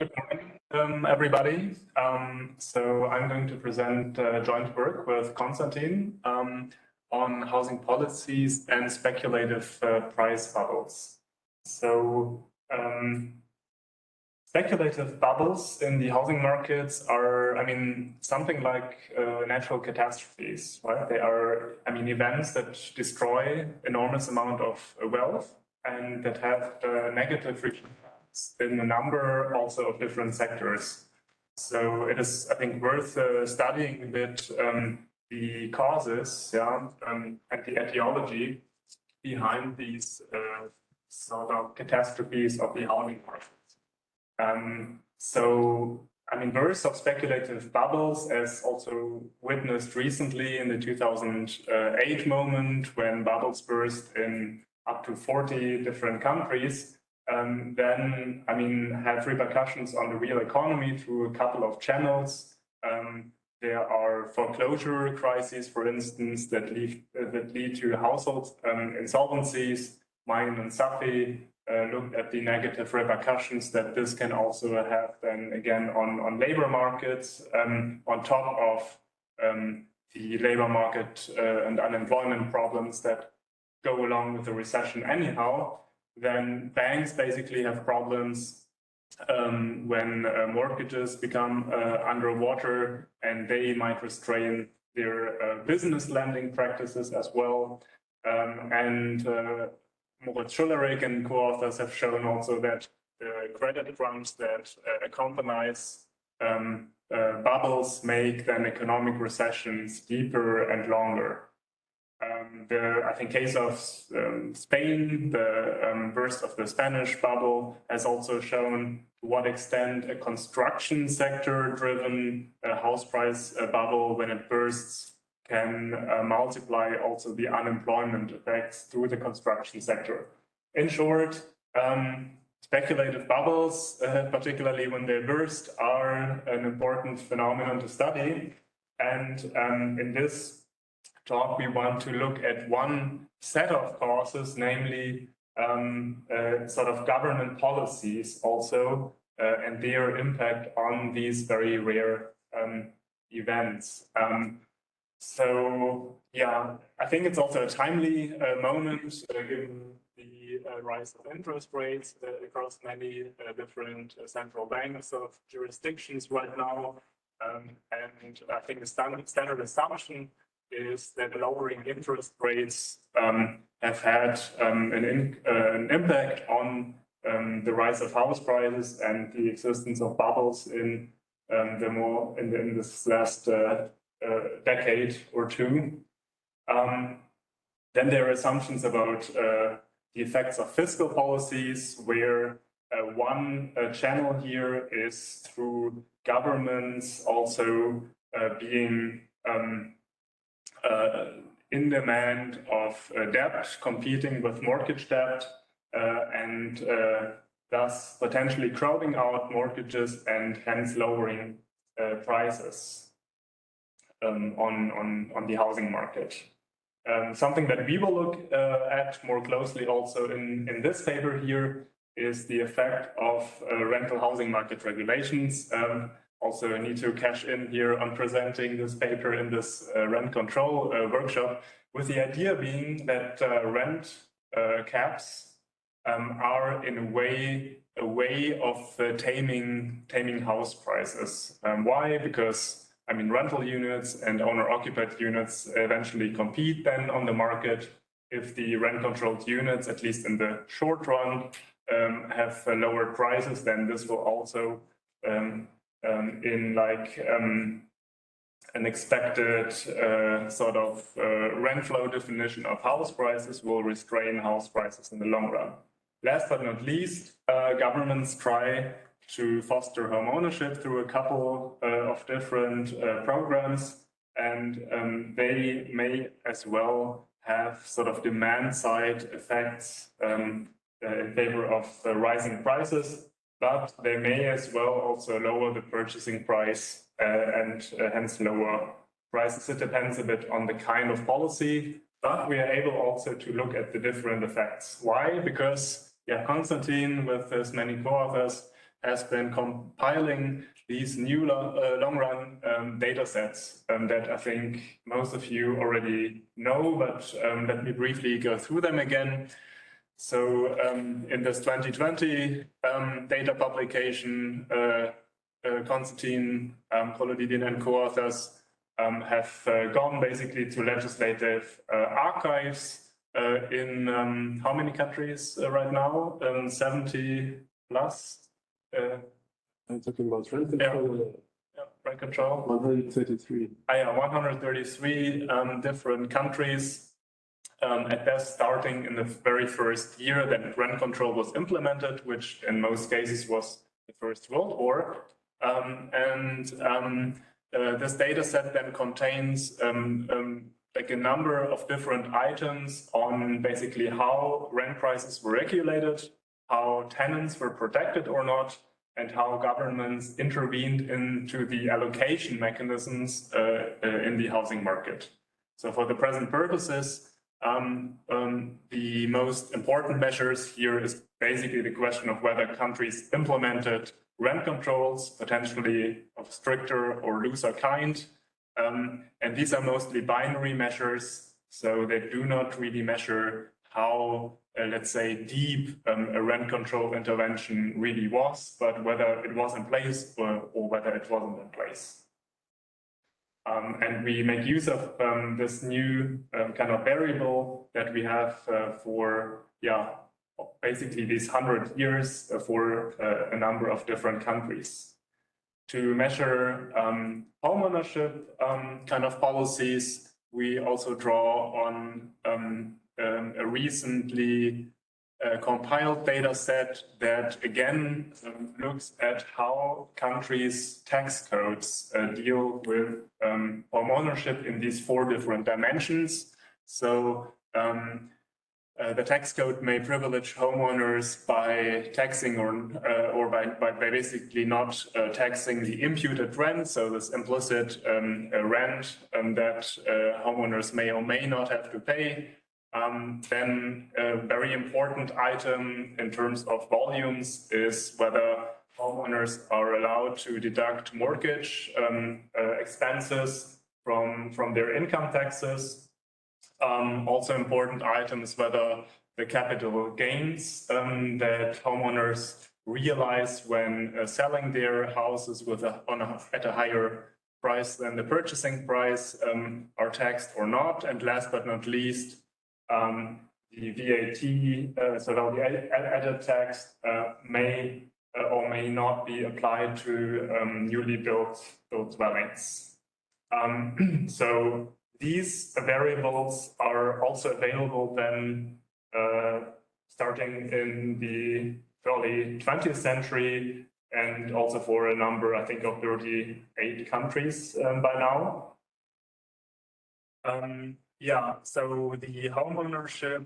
Good morning, everybody. So I'm going to present joint work with Konstantin on housing policies and speculative price bubbles. So speculative bubbles in the housing markets are, something like natural catastrophes, right? They are, events that destroy enormous amount of wealth and that have negative repercussions in a number also of different sectors. So it is, I think, worth studying a bit the causes, and the etiology behind these sort of catastrophes of the housing market. Bursts of speculative bubbles, as also witnessed recently in the 2008 moment when bubbles burst in up to 40 different countries, then have repercussions on the real economy through a couple of channels. There are foreclosure crises, for instance, that lead to household insolvencies. Mine and Safi looked at the negative repercussions that this can also have then again on labor markets, on top of the labor market and unemployment problems that go along with the recession anyhow. Then banks basically have problems when mortgages become underwater, and they might restrain their business lending practices as well. Moritz Schullerich and co-authors have shown also that the credit crunch that accompanies bubbles make then economic recessions deeper and longer. I think case of Spain, the burst of the Spanish bubble has also shown to what extent a construction sector driven house price bubble, when it bursts, can multiply also the unemployment effects through the construction sector. In short, speculative bubbles, particularly when they burst, are an important phenomenon to study. And in this talk, we want to look at one set of causes, namely sort of government policies also, and their impact on these very rare events. I think it's also a timely moment given the rise of interest rates across many different central banks of jurisdictions right now. And I think the standard assumption is that lowering interest rates have had an impact on the rise of house prices and the existence of bubbles in this last decade or two. Then there are assumptions about the effects of fiscal policies, where one channel here is through governments also being in demand of debt, competing with mortgage debt, and thus potentially crowding out mortgages and hence lowering prices on the housing market. Something that we will look at more closely also in this paper here is the effect of rental housing market regulations. Also need to cash in here on presenting this paper in this rent control workshop, with the idea being that rent caps are in a way of taming house prices. Why? Because rental units and owner-occupied units eventually compete then on the market. If the rent-controlled units, at least in the short run, have lower prices, then this will also, an expected sort of rent flow definition of house prices, will restrain house prices in the long run. Last but not least, governments try to foster home ownership through a couple of different programs, and they may as well have sort of demand side effects in favor of rising prices, but they may as well also lower the purchasing price and hence lower prices. It depends a bit on the kind of policy, but we are able also to look at the different effects. Why? Because Konstantin, with his many co-authors, has been compiling these new long-run data sets that I think most of you already know, but let me briefly go through them again. So in this 2020 data publication, Konstantin, Kolodidin and co-authors have gone basically to legislative archives in how many countries right now? 70 plus? I'm talking about rent control. Yeah, rent control. 133. Yeah, 133 different countries. At best, starting in the very first year that rent control was implemented, which in most cases was the First World War. This data set then contains like a number of different items on basically how rent prices were regulated, how tenants were protected or not, and how governments intervened into the allocation mechanisms in the housing market. So for the present purposes, the most important measures here is basically the question of whether countries implemented rent controls, potentially of stricter or looser kind. And these are mostly binary measures, so they do not really measure how, let's say, deep a rent control intervention really was, but whether it was in place or whether it wasn't in place. And we make use of this new kind of variable that we have for, basically these 100 years for a number of different countries. To measure homeownership kind of policies, we also draw on a recently compiled data set that again looks at how countries' tax codes deal with homeownership in these 4 different dimensions. So the tax code may privilege homeowners by taxing or by basically not taxing the imputed rent, so this implicit rent that homeowners may or may not have to pay. Then a very important item in terms of volumes is whether homeowners are allowed to deduct mortgage expenses from their income taxes. Also important item is whether the capital gains that homeowners realize when selling their houses at a higher price than the purchasing price are taxed or not. And last but not least, the VAT, so the added tax may or may not be applied to newly built dwellings. So these variables are also available then starting in the early 20th century and also for a number, I think, of 38 countries by now. So the homeownership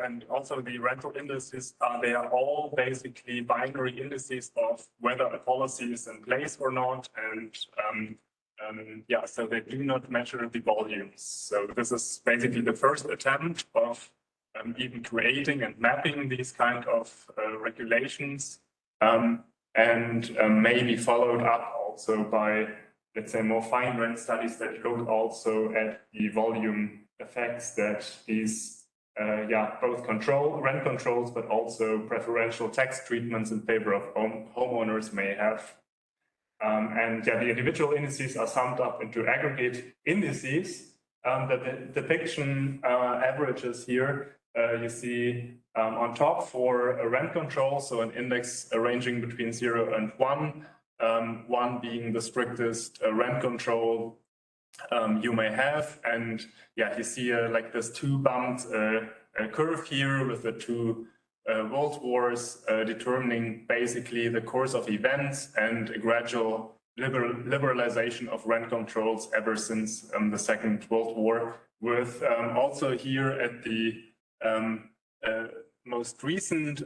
and also the rental indices, they are all basically binary indices of whether a policy is in place or not, and so they do not measure the volumes. So this is basically the first attempt of even creating and mapping these kind of regulations, and maybe followed up also by, let's say, more fine-grained studies that look also at the volume effects that these, both rent controls, but also preferential tax treatments in favor of homeowners may have. The individual indices are summed up into aggregate indices. The depiction averages here, you see on top for a rent control, so an index ranging between 0 and 1. 1 being the strictest rent control you may have, and you see like this 2-bumped curve here with the 2 world wars determining basically the course of events and a gradual liberalization of rent controls ever since the Second World War, with also here at the most recent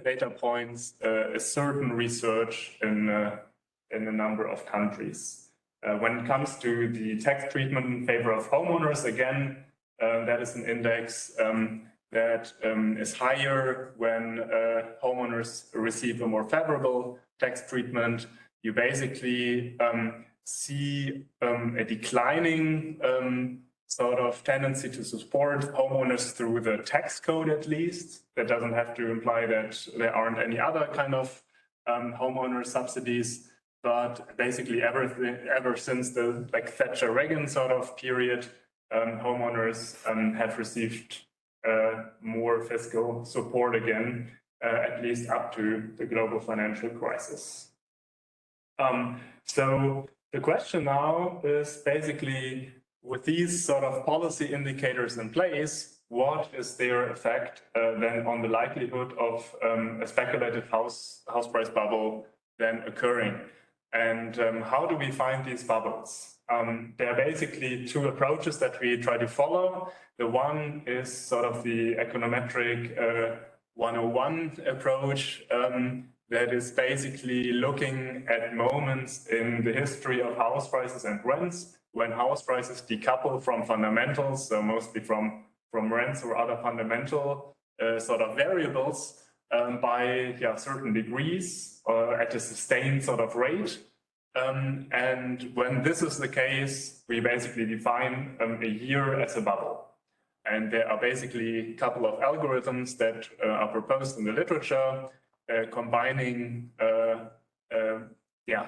data points, a certain research in a number of countries. When it comes to the tax treatment in favor of homeowners, again, that is an index that is higher when homeowners receive a more favorable tax treatment. You basically see a declining sort of tendency to support homeowners through the tax code, at least. That doesn't have to imply that there aren't any other kind of homeowner subsidies, but basically ever since the Thatcher-Reagan sort of period, homeowners have received more fiscal support again, at least up to the global financial crisis. So the question now is basically, with these sort of policy indicators in place, what is their effect then on the likelihood of a speculative house price bubble then occurring? And how do we find these bubbles? There are basically two approaches that we try to follow. The one is sort of the econometric 101 approach that is basically looking at moments in the history of house prices and rents when house prices decouple from fundamentals, so mostly from rents or other fundamental sort of variables by certain degrees at a sustained sort of rate. And when this is the case, we basically define a year as a bubble. And there are basically a couple of algorithms that are proposed in the literature combining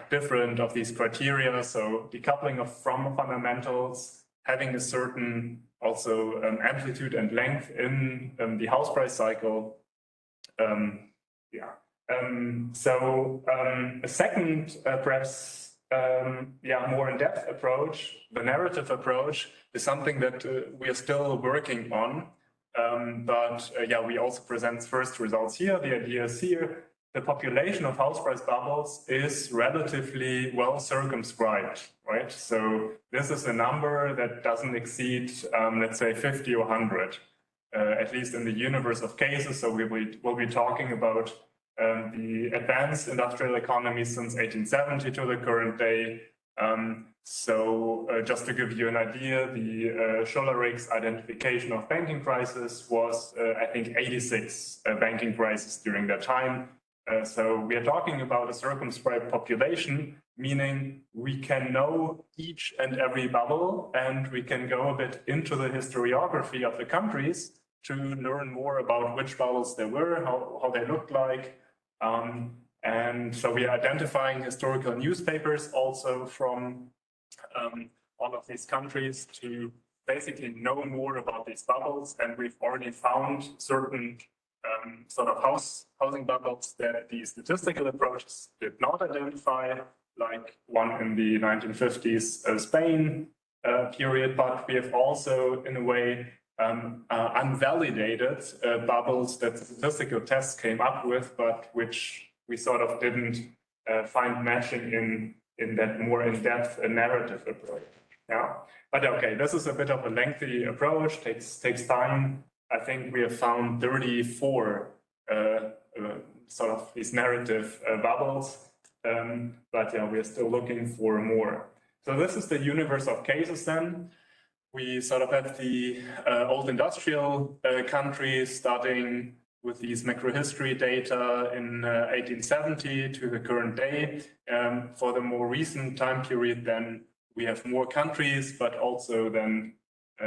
different of these criteria. So decoupling from fundamentals, having a certain also amplitude and length in the house price cycle. So a second, perhaps, more in-depth approach, the narrative approach, is something that we are still working on. We also present first results here. The idea is here, the population of house price bubbles is relatively well circumscribed, right? So this is a number that doesn't exceed, let's say, 50 or 100, at least in the universe of cases. So we'll be talking about the advanced industrial economy since 1870 to the current day. Just to give you an idea, the Scholler-Riggs identification of banking crisis was, I think, 86 banking crises during that time. So we are talking about a circumscribed population, meaning we can know each and every bubble, and we can go a bit into the historiography of the countries to learn more about which bubbles there were, how they looked like. And so we are identifying historical newspapers also from all of these countries to basically know more about these bubbles. And we've already found certain sort of housing bubbles that the statistical approaches did not identify, like one in the 1950s Spain period, but we have also, in a way, unvalidated bubbles that statistical tests came up with, but which we sort of didn't find matching in that more in-depth narrative approach. Yeah, but okay, this is a bit of a lengthy approach, takes time. I think we have found 34 sort of these narrative bubbles, but yeah, we are still looking for more. So this is the universe of cases then. We sort of have the old industrial countries starting with these macrohistory data in 1870 to the current day. For the more recent time period, then we have more countries, but also then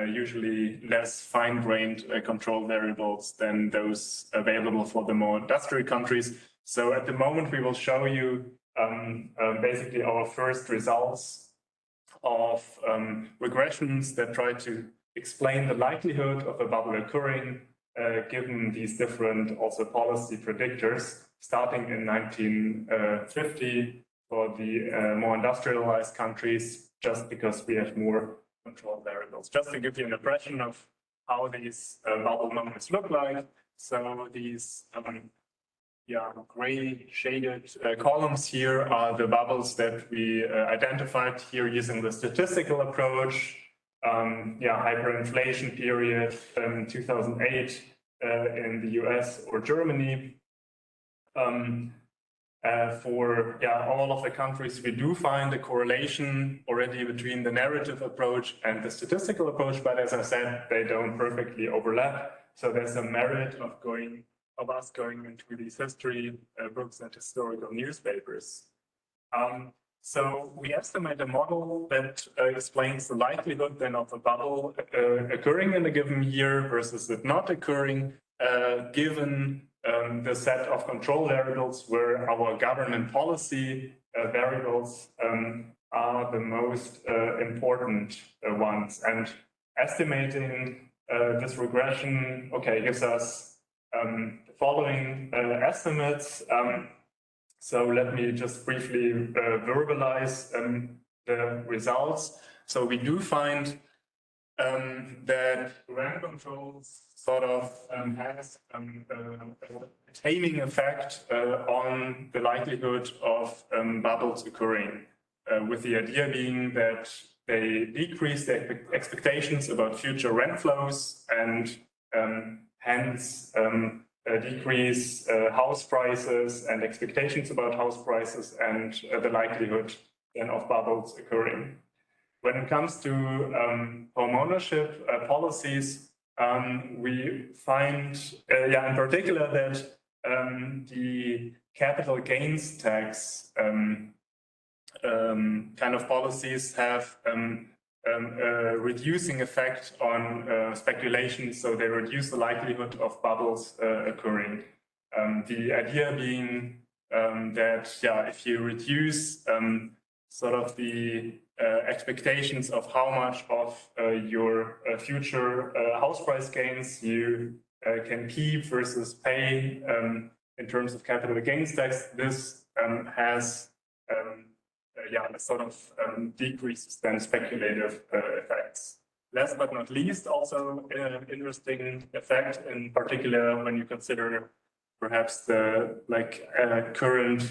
usually less fine-grained control variables than those available for the more industrial countries. So at the moment, we will show you basically our first results of regressions that try to explain the likelihood of a bubble occurring given these different also policy predictors, starting in 1950 for the more industrialized countries, just because we have more control variables. Just to give you an impression of how these bubble moments look like. So these gray shaded columns here are the bubbles that we identified here using the statistical approach. Hyperinflation period 2008 in the US or Germany. For all of the countries, we do find a correlation already between the narrative approach and the statistical approach, but as I said, they don't perfectly overlap. So there's a merit of us going into these history books and historical newspapers. So we estimate a model that explains the likelihood then of a bubble occurring in a given year versus it not occurring, given the set of control variables where our government policy variables are the most important ones. And estimating this regression, gives us the following estimates. So let me just briefly verbalize the results. So we do find that rent controls sort of has a taming effect on the likelihood of bubbles occurring, with the idea being that they decrease the expectations about future rent flows and hence decrease house prices and expectations about house prices and the likelihood then of bubbles occurring. When it comes to home ownership policies, we find, in particular, that the capital gains tax kind of policies have a reducing effect on speculation, so they reduce the likelihood of bubbles occurring. The idea being that, if you reduce sort of the expectations of how much of your future house price gains you can keep versus pay in terms of capital gains tax, this has sort of decreases then speculative effects. Last but not least, also an interesting effect, in particular when you consider perhaps the current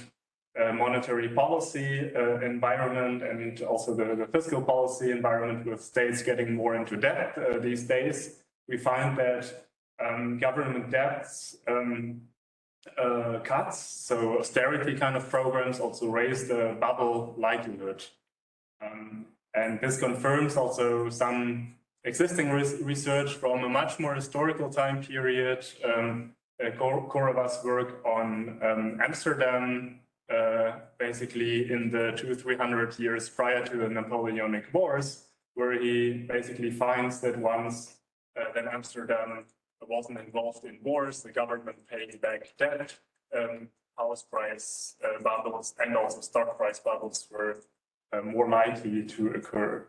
monetary policy environment and also the fiscal policy environment with states getting more into debt these days, we find that government debts cuts, so austerity kind of programs also raise the bubble likelihood. And this confirms also some existing research from a much more historical time period. Korovas work on Amsterdam, basically in the 200-300 years prior to the Napoleonic Wars, where he basically finds that once then Amsterdam wasn't involved in wars, the government paid back debt, house price bubbles and also stock price bubbles were more likely to occur.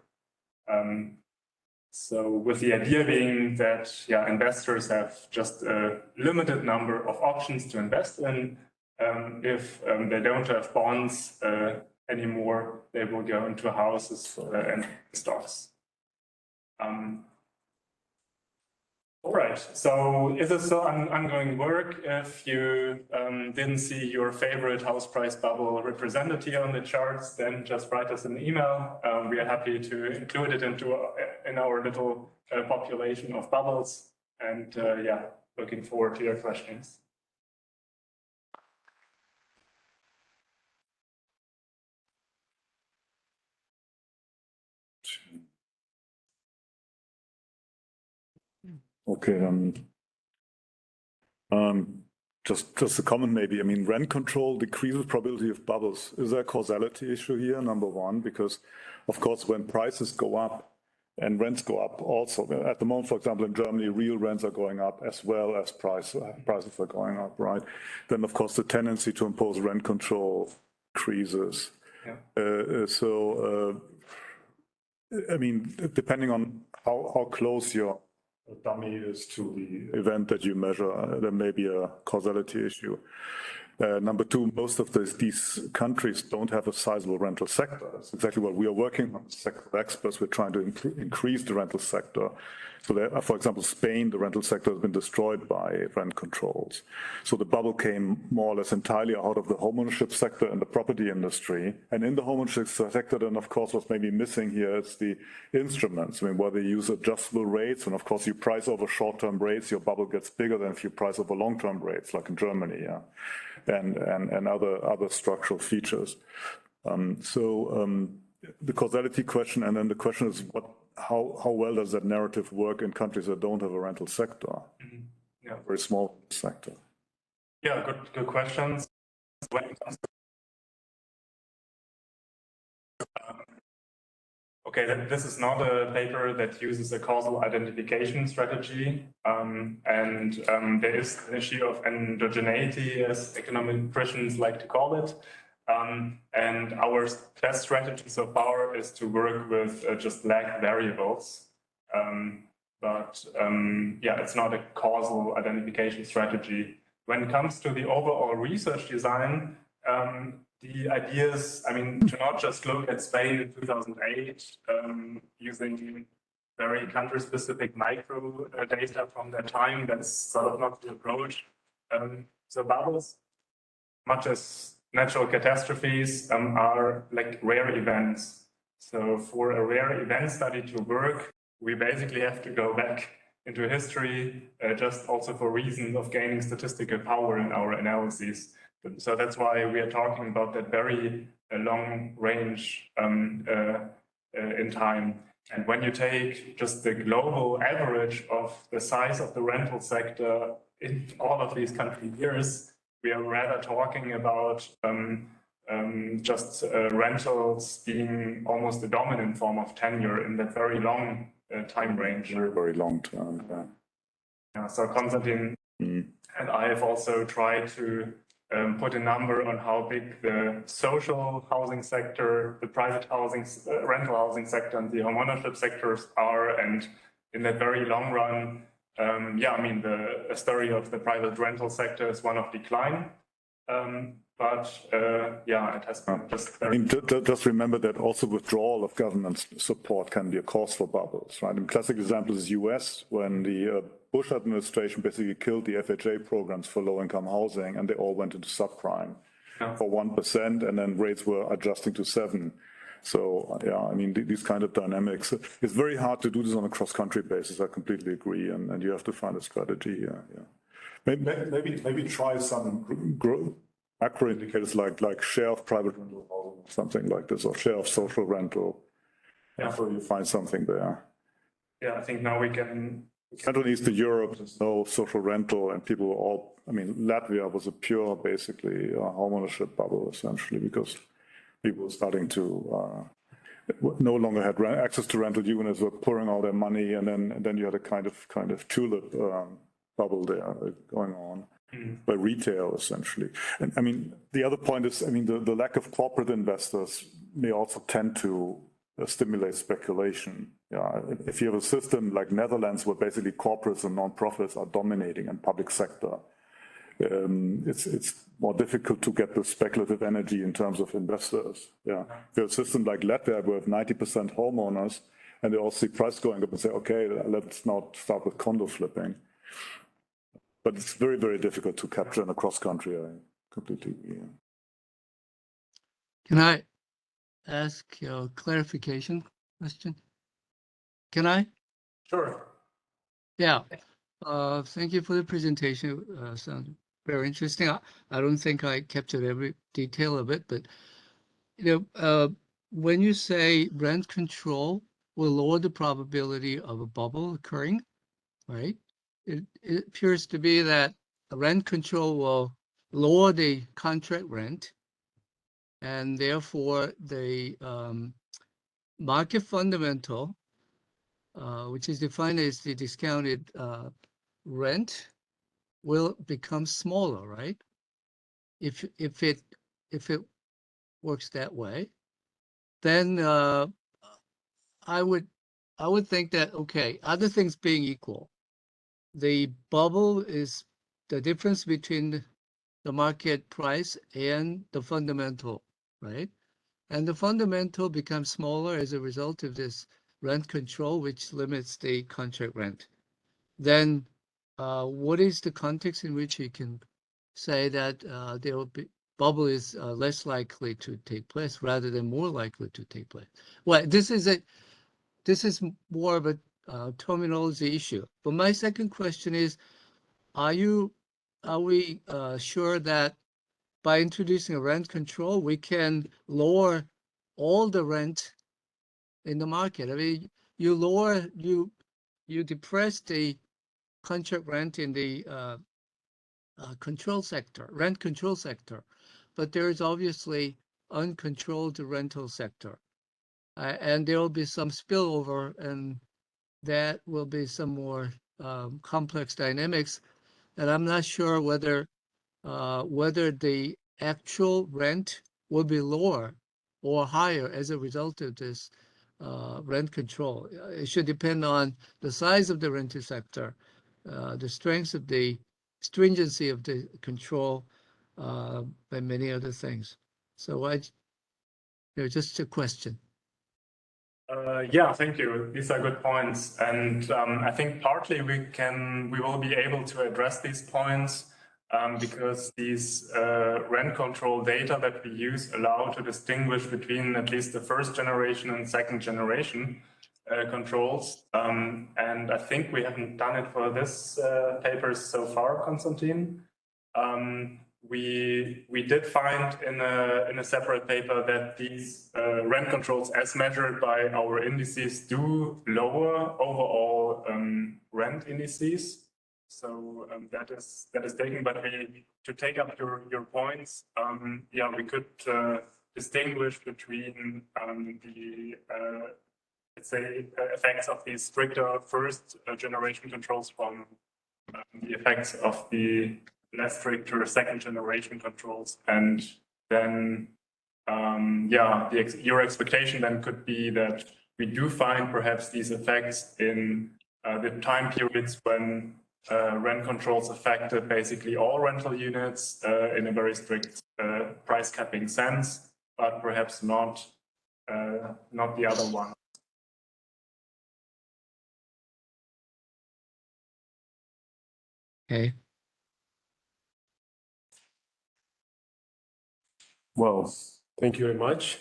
So with the idea being that investors have just a limited number of options to invest in, if they don't have bonds anymore, they will go into houses and stocks. All right, so is this still ongoing work? If you didn't see your favorite house price bubble represented here on the charts, then just write us an email. We are happy to include it in our little population of bubbles. And looking forward to your questions. Okay, just a comment maybe. I mean, rent control decreases probability of bubbles. Is there a causality issue here? Number one, because of course, when prices go up and rents go up also, at the moment, for example, in Germany, real rents are going up as well as prices are going up, right? Then of course, the tendency to impose rent control increases. I mean, depending on how close your dummy is to the event that you measure, there may be a causality issue. Number two, most of these countries don't have a sizable rental sector. That's exactly what we are working on. Sector experts, we're trying to increase the rental sector. So there, for example, Spain, the rental sector has been destroyed by rent controls. So the bubble came more or less entirely out of the homeownership sector and the property industry. And in the homeownership sector, then of course, what's maybe missing here is the instruments. I mean, where they use adjustable rates. And of course, you price over short-term rates, your bubble gets bigger than if you price over long-term rates, like in Germany, and other structural features. The causality question, and then the question is how well does that narrative work in countries that don't have a rental sector? Yeah, very small sector. Yeah, good questions. When it comes to okay, this is not a paper that uses a causal identification strategy, there is an issue of endogeneity, as econometricians like to call it. And our best strategy so far is to work with just lag variables. Yeah, it's not a causal identification strategy. When it comes to the overall research design, the idea is, I mean, to not just look at Spain in 2008 using very country-specific micro data from that time. That's sort of not the approach. So bubbles, much as natural catastrophes, are like rare events. So for a rare event study to work, we basically have to go back into history, just also for reasons of gaining statistical power in our analyses. So that's why we are talking about that very long range in time. And when you take just the global average of the size of the rental sector in all of these country years, we are rather talking about just rentals being almost the dominant form of tenure in that very long time range. Very, very long term. Yeah, so Konstantin and I have also tried to put a number on how big the social housing sector, the private housing, rental housing sector, and the homeownership sectors are. And in that very long run, yeah, I mean, the story of the private rental sector is one of decline. Yeah, it has been just very... I mean, just remember that also withdrawal of government support can be a cause for bubbles, right? A classic example is US, when the Bush administration basically killed the FHA programs for low-income housing, and they all went into subprime for 1%, and then rates were adjusting to 7%. So, yeah, I mean, these kind of dynamics. It's very hard to do this on a cross-country basis, I completely agree, and you have to find a strategy here. Yeah. Maybe try some macro indicators like share of private rental housing, something like this, or share of social rental. Yeah, so you find something there. Yeah, I think now we can... Central and Eastern Europe, there's no social rental, and people were all, I mean, Latvia was a pure, basically, homeownership bubble, essentially, because people were starting to no longer had access to rental units, were pouring all their money, and then you had a kind of tulip bubble there going on by retail, essentially. And I mean, the other point is, I mean, the lack of corporate investors may also tend to stimulate speculation. Yeah, if you have a system like Netherlands, where basically corporates and non-profits are dominating in public sector, it's more difficult to get the speculative energy in terms of investors. Yeah, if you have a system like Latvia, where we have 90% homeowners, and they all see price going up and say, okay, let's not start with condo flipping. But it's very, very difficult to capture in a cross country. I completely agree. Yeah. Can I ask a clarification question? Can I? Sure. Yeah. Thank you for the presentation. Sounds very interesting. I don't think I captured every detail of it, but when you say rent control will lower the probability of a bubble occurring, right? It appears to be that rent control will lower the contract rent, and therefore the market fundamental, which is defined as the discounted rent, will become smaller, right? If it works that way, then I would think that, okay, other things being equal, the bubble is the difference between the market price and the fundamental, right? And the fundamental becomes smaller as a result of this rent control, which limits the contract rent. Then what is the context in which you can say that there will be bubble is less likely to take place rather than more likely to take place? Well, this is more of a terminology issue. But my second question is, are we sure that by introducing a rent control, we can lower all the rent in the market? I mean, you depress the contract rent in the control sector, rent control sector, but there is obviously uncontrolled rental sector, and there will be some spillover, and that will be some more complex dynamics. And I'm not sure whether the actual rent will be lower or higher as a result of this rent control. It should depend on the size of the rental sector, the strength of the stringency of the control, and many other things. So just a question. Yeah, thank you. These are good points, and I think partly we will be able to address these points because these rent control data that we use allow to distinguish between at least the first generation and second generation controls. And I think we haven't done it for this paper so far, Konstantin. We did find in a separate paper that these rent controls, as measured by our indices, do lower overall rent indices. So that is taken. But to take up your points, yeah, we could distinguish between the let's say effects of these stricter first generation controls from the effects of the less stricter second generation controls, and then yeah, your expectation then could be that we do find perhaps these effects in the time periods when rent controls affected basically all rental units in a very strict price capping sense, but perhaps not the other one. Okay. Well, thank you very much.